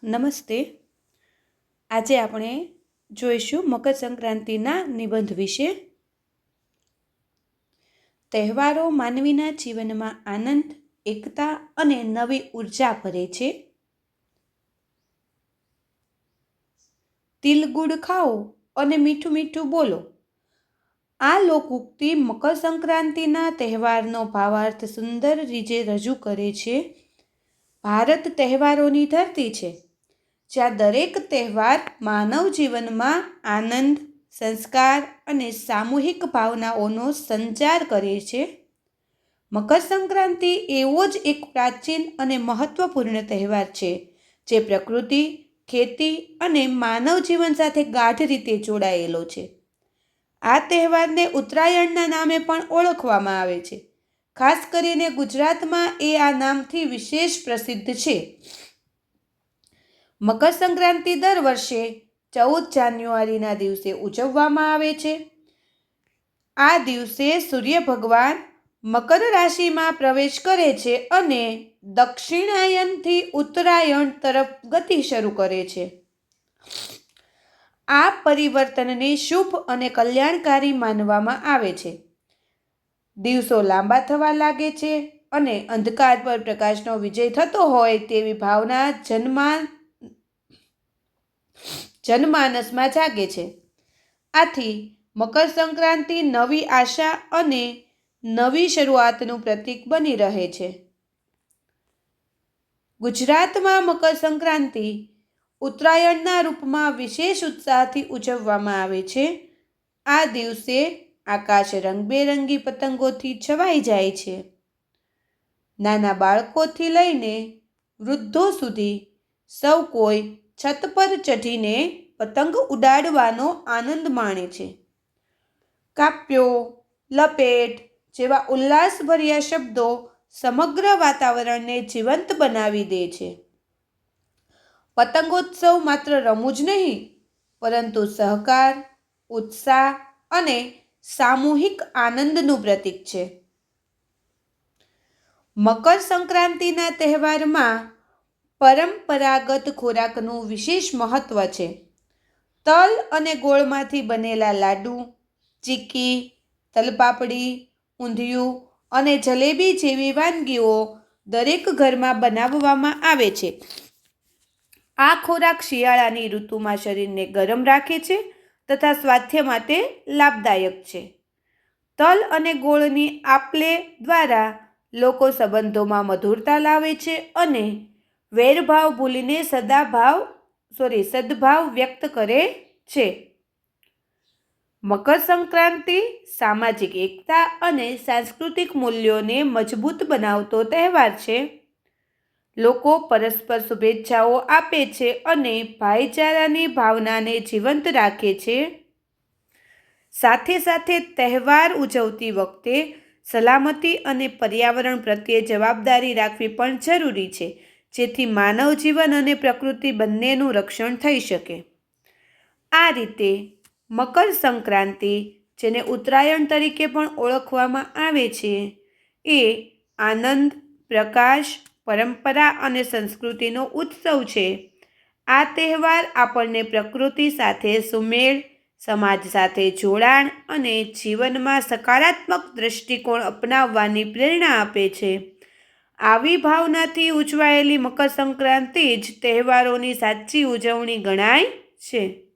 નમસ્તે. આજે આપણે જોઈશું મકર સંક્રાંતિના નિબંધ વિશે. તહેવારો માનવીના જીવનમાં આનંદ, એકતા અને નવી ઉર્જા ભરે છે. તિલ ગુડ ખાઓ અને મીઠું મીઠું બોલો. આ લોકોક્તિ મકર સંક્રાંતિના તહેવારનો ભાવાર્થ સુંદર રીતે રજૂ કરે છે. ભારત તહેવારોની ધરતી છે, જ્યાં દરેક તહેવાર માનવ જીવનમાં આનંદ, સંસ્કાર અને સામૂહિક ભાવનાઓનો સંચાર કરે છે. મકર સંક્રાંતિ એવો જ એક પ્રાચીન અને મહત્વપૂર્ણ તહેવાર છે, જે પ્રકૃતિ, ખેતી અને માનવ જીવન સાથે ગાઢ રીતે જોડાયેલો છે. આ તહેવારને ઉત્તરાયણના નામે પણ ઓળખવામાં આવે છે. ખાસ કરીને ગુજરાતમાં એ આ નામથી વિશેષ પ્રસિદ્ધ છે. મકર સંક્રાંતિ દર વર્ષે 14 જાન્યુઆરીના દિવસે ઉજવવામાં આવે છે. આ દિવસે સૂર્ય ભગવાન મકર રાશિમાં પ્રવેશ કરે છે અને દક્ષિણાયનથી ઉત્તરાયણ તરફ ગતિ શરૂ કરે છે. આ પરિવર્તનને શુભ અને કલ્યાણકારી માનવામાં આવે છે. દિવસો લાંબા થવા લાગે છે અને અંધકાર પર પ્રકાશનો વિજય થતો હોય તેવી ભાવના જનમાનસમાં જાગે છે. આથી મકર સંક્રાંતિ નવી આશા અને નવી શરૂઆતનું પ્રતીક બની રહે છે. ગુજરાતમાં મકર સંક્રાંતિ ઉત્તરાયણના રૂપમાં વિશેષ ઉત્સાહથી ઉજવવામાં આવે છે. આ દિવસે આકાશ રંગબેરંગી પતંગોથી છવાઈ જાય છે. નાના બાળકોથી લઈને વૃદ્ધો સુધી સૌ કોઈ છત પર ચઢીને પતંગ ઉડાડવાનો આનંદ માણે છે. કાપ્યો, લપેટ જેવા ઉલ્લાસભર્યા શબ્દો સમગ્ર વાતાવરણને જીવંત બનાવી દે છે. પતંગોત્સવ માત્ર રમૂજ નહીં, પરંતુ સહકાર, ઉત્સાહ અને સામૂહિક આનંદનું પ્રતીક છે. મકર સંક્રાંતિના તહેવારમાં પરંપરાગત ખોરાકનું વિશેષ મહત્વ છે. તલ અને ગોળમાંથી બનેલા લાડુ, ચીકી, તલપાપડી, ઊંધિયું અને જલેબી જેવી વાનગીઓ દરેક ઘરમાં બનાવવામાં આવે છે. આ ખોરાક શિયાળાની ઋતુમાં શરીરને ગરમ રાખે છે તથા સ્વાસ્થ્ય માટે લાભદાયક છે. તલ અને ગોળની આપ-લે દ્વારા લોકો સંબંધોમાં મધુરતા લાવે છે અને વેરભાવ ભૂલીને સદ્ભાવ વ્યક્ત કરે છે. મકર સંક્રાંતિ સામાજિક એકતા અને સાંસ્કૃતિક મૂલ્યોને મજબૂત બનાવતો તહેવાર છે. લોકો પરસ્પર શુભેચ્છાઓ આપે છે અને ભાઈચારાની ભાવનાને જીવંત રાખે છે. સાથે સાથે તહેવાર ઉજવતી વખતે સલામતી અને પર્યાવરણ પ્રત્યે જવાબદારી રાખવી પણ જરૂરી છે, જેથી માનવ જીવન અને પ્રકૃતિ બંનેનું રક્ષણ થઈ શકે. આ રીતે મકર સંક્રાંતિ, જેને ઉત્તરાયણ તરીકે પણ ઓળખવામાં આવે છે, એ આનંદ, પ્રકાશ, પરંપરા અને સંસ્કૃતિનો ઉત્સવ છે. આ તહેવાર આપણને પ્રકૃતિ સાથે સુમેળ, સમાજ સાથે જોડાણ અને જીવનમાં સકારાત્મક દૃષ્ટિકોણ અપનાવવાની પ્રેરણા આપે છે. આવી ભાવનાથી ઉજવાયેલી મકર સંક્રાંતિ જ તહેવારોની સાચી ઉજવણી ગણાય છે.